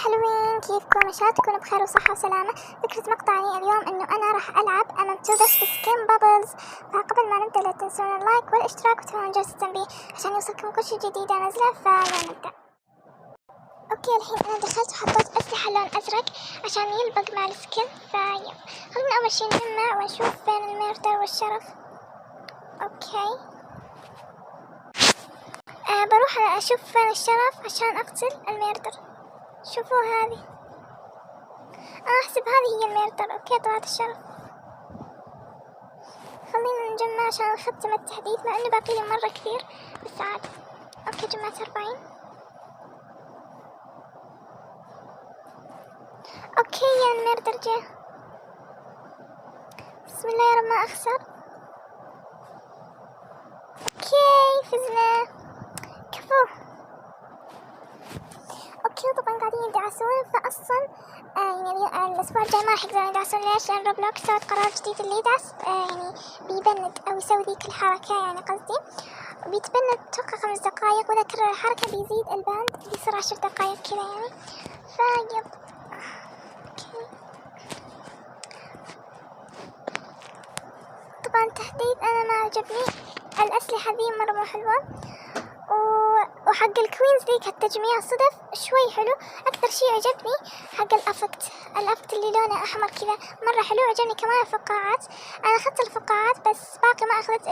حلوين، كيفكم؟ إن شاء الله تكونوا بخير وصحة وسلامة. فكرة مقطعي اليوم إنه أنا راح ألعب أمام توبس سكين بابلز. فقبل ما نبدأ لا تنسون اللايك والاشتراك وتفعيل جرس التنبيه عشان يوصلكم كل شي جديد أنزله. فيلا نبدأ. اوكي الحين انا دخلت وحطيت اسلحة لون ازرق عشان يلبق مع السكين. خلينا اول شي نجمع ونشوف فين الميردر والشرف. اوكي بروح اشوف فين الشرف عشان اقتل الميردر. شوفوا هذه، انا احسب هذه هي الميردر. اوكي طلعت الشرف. خلينا نجمع عشان نختم التحديث مع انه باقي لي مرة كثير بس عادي. اوكي جمعت 40. اوكي يا الميردر جه. بسم الله يا رب ما اخسر. اوكي فزنا، كفو. اوكي طبعا قاعدين يدعسون، فاصلا يعني الاسبوع الجاي ما راح يقدرون يدعسون. ليش؟ لان روبلوكس سوت قرار جديد اللي يدعس يعني بيبند او يسوي ذيك الحركة، يعني قصدي بيتبند اتوقع 5 دقايق، واذا كرر الحركة بيزيد الباند بيصير 10 دقايق كذا يعني. فيب اوكي طبعا تحديث انا ما عجبني، الاسلحة ذي مرة مو حلوة، وحق الكوينز ذيك التجميع صدف شوي حلو. اكثر شي عجبني حق الافكت اللي لونه احمر كذا مرة حلو. عجبني كمان الفقاعات، انا اخذت الفقاعات بس باقي ما اخذت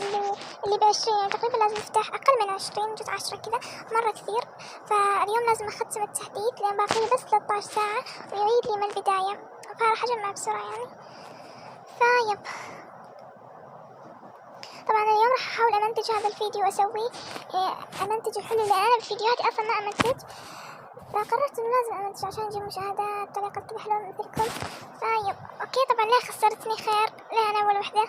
اللي ب20، يعني تقريبا لازم افتح اقل من 20 جزء 10 كذا، مرة كثير. فاليوم لازم اختم التحديث لان باقي لي بس 13 ساعة ويعيد لي من البداية، فراح اجمع بسرعة يعني. فيب طبعا اليوم راح احاول امنتج هذا الفيديو واسويه امنتجه حلو، لان انا بفيديوهاتي اصلا ما امنتج، فقررت انه لازم امنتج عشان اجيب مشاهدات بطريقة كذا حلوة مثلكم. فيب اوكي طبعا ليه خسرتني خير؟ ليه انا اول وحدة؟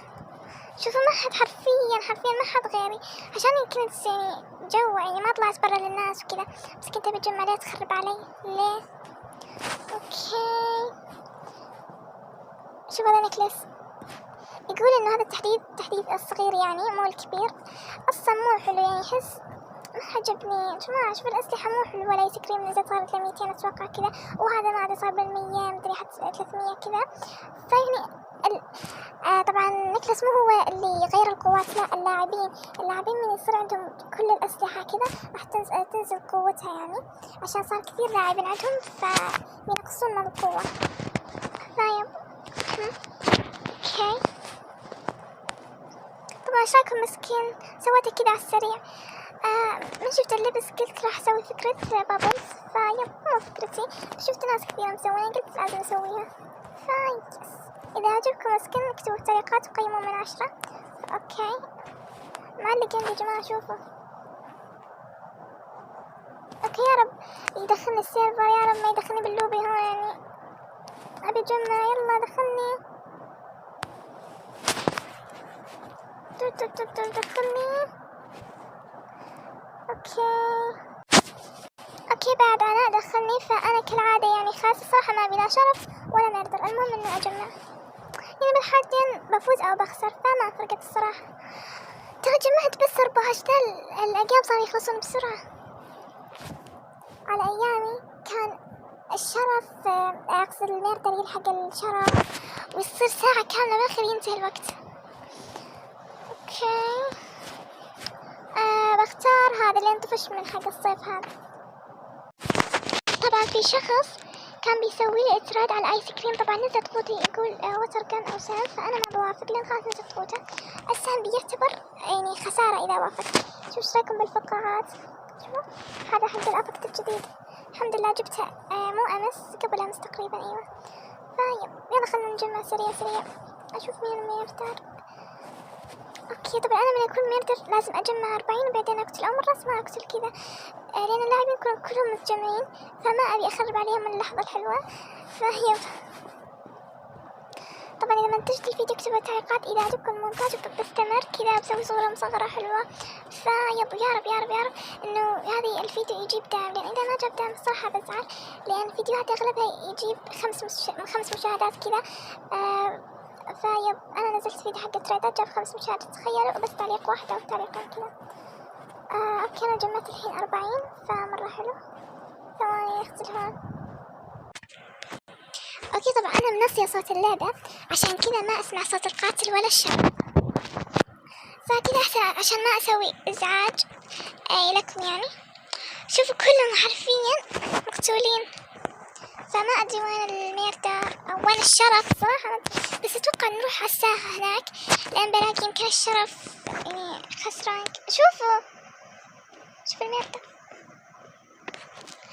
شوفوا ما حد حرفيا ما حد غيري، عشان كنت يعني جو يعني ما طلعت برا للناس وكذا، بس كنت بجمع. ليه تخرب علي؟ ليه؟ اوكي شوف هذا نكلس، يقول انه هذا التحديث الصغير يعني مو الكبير. اصلا مو حلو يعني، احس ما عجبني يا جماعة. شوف الاسلحة مو حلوة، ولا ايس كريم نزلت صارت ل 200 اتوقع كذا، وهذا ما عاد صار بال100 مدري حتى 300 كذا. فيعني طبعا نيكلاس مو هو اللي يغير القوات، لا اللاعبين من يصير عندهم كل الاسلحة كذا راح تنزل قوتها يعني، عشان صار كثير لاعبين عندهم فبينقصون من القوة. طيب اوكي طبعا ايش رايكم مسكين؟ سويته كذا على السريع. من شفت اللبس قلت راح اسوي فكرة بابلز. فيب مو فكرتي، شفت ناس كثير مسوينها قلت لازم اسويها. فيس اذا عجبكم مسكين اكتبوا التعليقات وقيموا من 10. اوكي معلق عندي يا جماعة شوفوا. اوكي يا رب يدخلني السيرفر، يا رب ما يدخلني باللوبي هون يعني. ابي اجمع، يلا دخلني دخلني. اوكي بعد انا دخلني، فانا كالعادة يعني خلاص الصراحة ما بلا شرف ولا ميردر، المهم انه اجمع يعني بالحالتين بفوز او بخسر فما فرقت الصراحة. ترى جمعت بس 14، الايام صاروا يخلصون بسرعة. على ايامي كان الشرف اقصد الميردر يلحق الشرف ويصير ساعة كاملة بالاخر ينتهي الوقت. اوكي بختار هذا اللي انطفش من حق الصيف هذا. طبعا في شخص كان بيسوي لي اعتراض على ايس كريم، طبعا نزلت قوتي يقول ووتر جن او سهم، فانا ما بوافق لان خلاص نزلت قوته. السهم بيعتبر يعني خسارة اذا وافقت. شوف ايش رايكم بالفقاعات؟ شوف هذا حق الافكت الجديد، الحمد لله جبتها مو امس قبل امس تقريبا. ايوه طيب يلا خلينا نجمع سريع اشوف مين الميردر. اوكي طبعا انا من يكون ميردر لازم اجمع 40 وبعدين اقتل، او مرات ما اقتل كذا لان اللاعبين كلهم متجمعين، فما ابي اخرب عليهم اللحظة الحلوة. فهي طبعا اذا منتجت الفيديو اكتبوا تعليقات اذا عجبكم المونتاج بستمر كذا بسوي صورة مصغرة حلوة. فيب يا رب انه هذه الفيديو يجيب دعم، لان اذا ما جاب دعم الصراحة بزعل، لان فيديوهاتي اغلبها يجيب 5 مشاهدات كذا. فيب انا نزلت فيديو حق التريدات جاب 5 مشاهدات تخيلوا، بس تعليق واحد او تعليقين كذا. اوكي انا جمعت الحين 40 فمرة حلو. ثواني اختل هون. اوكي طبعا انا منسية صوت اللعبة عشان كذا ما اسمع صوت القاتل ولا الشرب، فكذا احسن عشان ما اسوي ازعاج لكم يعني. شوفوا كلهم حرفيا مقتولين، فما ادري وين الميردر او وين الشرف صراحة، بس اتوقع نروح على الساحة هناك لان بلاقي يمكن الشرف يعني خسران. شوفوا الميردر.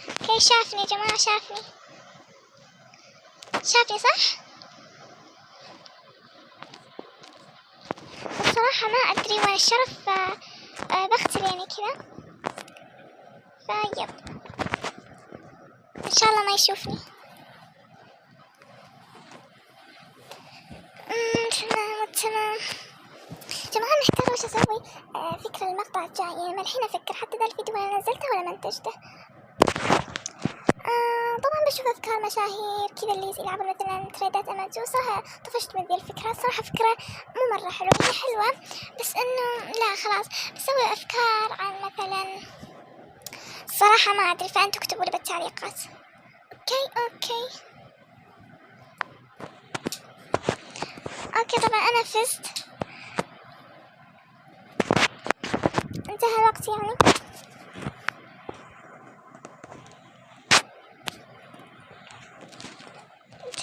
اوكي شافني يا جماعة، شافني صح؟ بصراحة ما أدري وين الشرف، بختل يعني كذا، فيب إن شاء الله ما يشوفني. تمام جماعة، محتاجة وش أسوي. فكرة المقطع الجاي يعني من الحين أفكر حتى ذا الفيديو أنا نزلته ولا منتجته. طبعا بشوف أفكار مشاهير كذا اللي يلعبون مثلا تريدات أمازون، صراحة طفشت من ذي الفكرة، صراحة فكرة مو مرة حلوة، هي حلوة بس إنه لا خلاص بسوي أفكار عن مثلا، صراحة ما أدري، فأنتوا اكتبوا لي بالتعليقات. أوكي طبعا أنا فزت، انتهى الوقت يعني.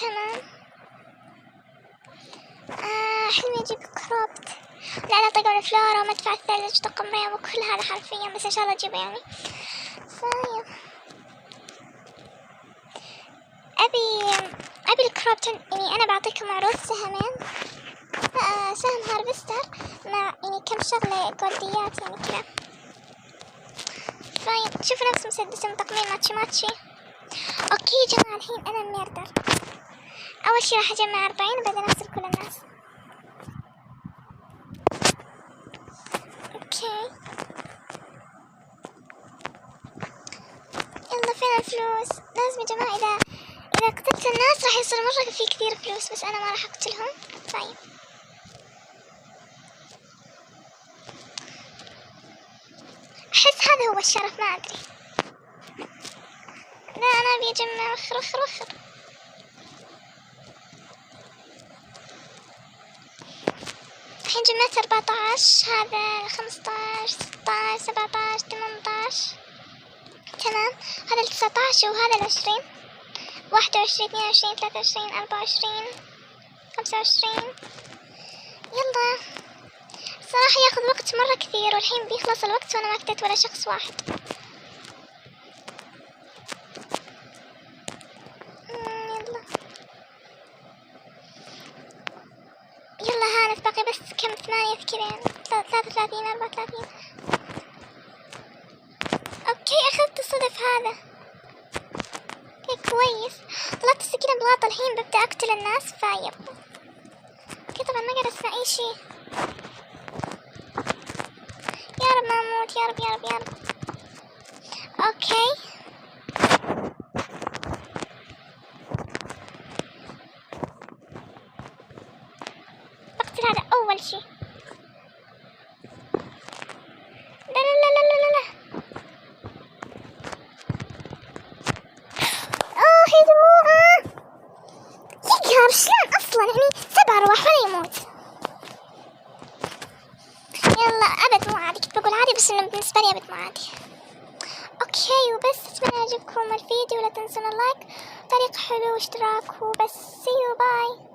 تمام حلمي اجيب كروبت، لا طقم الفلورا ومدفع الثلج طقم ريم وكل هذا حرفيا، بس ان شاء الله اجيبه يعني. ابي الكروبت يعني. انا بعطيكم عروض سهمين، سهم هارفستر مع يعني كم شغلة جولديات يعني كذا. شوفوا نفس مسدسين تقميم ماتشي. اوكي يا جماعة الحين انا الميردر. اول شي راح اجمع 40 وبعدين ارسل كل الناس. اوكي يلا فين الفلوس؟ لازم يا جماعة اذا قتلت الناس راح يصير مرة في كثير فلوس، بس انا ما راح اقتلهم. طيب احس هذا هو الشرف، ما ادري. لا انا ابي اجمع وخر. الحين جمعت 14، هذا 15 16 17 18. تمام هذا 19 وهذا 20 21 22 23 24 25. يلا صراحة ياخذ وقت مرة كثير، والحين بيخلص الوقت وانا ما قتلت ولا شخص واحد. يلا هانت باقي بس كم 8 كذا يعني 33 34. اوكي اخذت الصدف هذا. اوكي كويس، طلعت السكينة بلاطة، الحين ببدأ اقتل الناس. فايب اوكي طبعا ما قاعد اسمع اي شي. يا رب ما اموت، يا رب. اوكي بقتل هذا اول شي. لا يا جماعة يقهر شلون اصلا يعني 7 ارواح ولا يموت. يلا ابد مو عادي، كنت بقول عادي بس انه بالنسبة لي ابد مو عادي. اوكي وبس، اتمنى يعجبكم الفيديو، ولا تنسون اللايك، تعليق حلو واشتراك، وبس. سي يو باي.